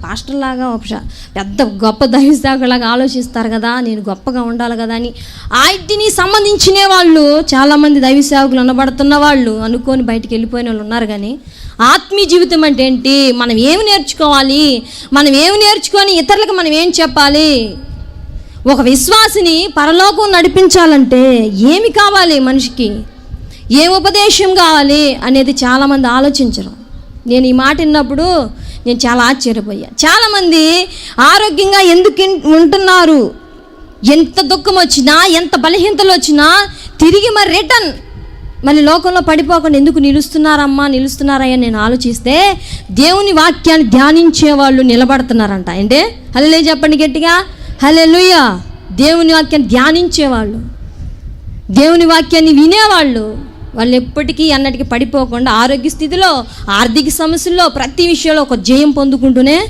Pastor లాగా పెద్ద గొప్ప దైవసేవకులాగా ఆలోచిస్తారు కదా, నేను గొప్పగా ఉండాలి కదా అని ఆటిని సంబంధించిన వాళ్ళు చాలామంది దైవ సేవకులు అనబడుతున్న వాళ్ళు అనుకొని బయటికి వెళ్ళిపోయిన వాళ్ళు ఉన్నారు. కానీ ఆత్మీయ జీవితం అంటే ఏంటి? మనం ఏమి నేర్చుకోవాలి, మనం ఏమి నేర్చుకొని ఇతరులకు మనం ఏం చెప్పాలి? ఒక విశ్వాసిని పరలోకం నడిపించాలంటే ఏమి కావాలి, మనిషికి ఏ ఉపదేశం కావాలి అనేది చాలామంది ఆలోచించరు. నేను ఈ మాట విన్నప్పుడు నేను చాలా ఆశ్చర్యపోయా. చాలామంది ఆరోగ్యంగా ఎందుకు ఉంటున్నారు, ఎంత దుఃఖం వచ్చినా ఎంత బలహీనతలు వచ్చినా తిరిగి మరి రిటర్న్ మళ్ళీ లోకంలో పడిపోకుండా ఎందుకు నిలుస్తున్నారని నేను ఆలోచిస్తే దేవుని వాక్యాన్ని ధ్యానించే వాళ్ళు నిలబడుతున్నారంట. అంటే హల్లెలూయా చెప్పండి గట్టిగా, హల్లెలూయా. దేవుని వాక్యాన్ని ధ్యానించేవాళ్ళు, దేవుని వాక్యాన్ని వినేవాళ్ళు, వాళ్ళు ఎప్పటికీ అన్నటికీ పడిపోకుండా ఆరోగ్య స్థితిలో, ఆర్థిక సమస్యల్లో, ప్రతి విషయంలో ఒక జయం పొందుకుంటూనే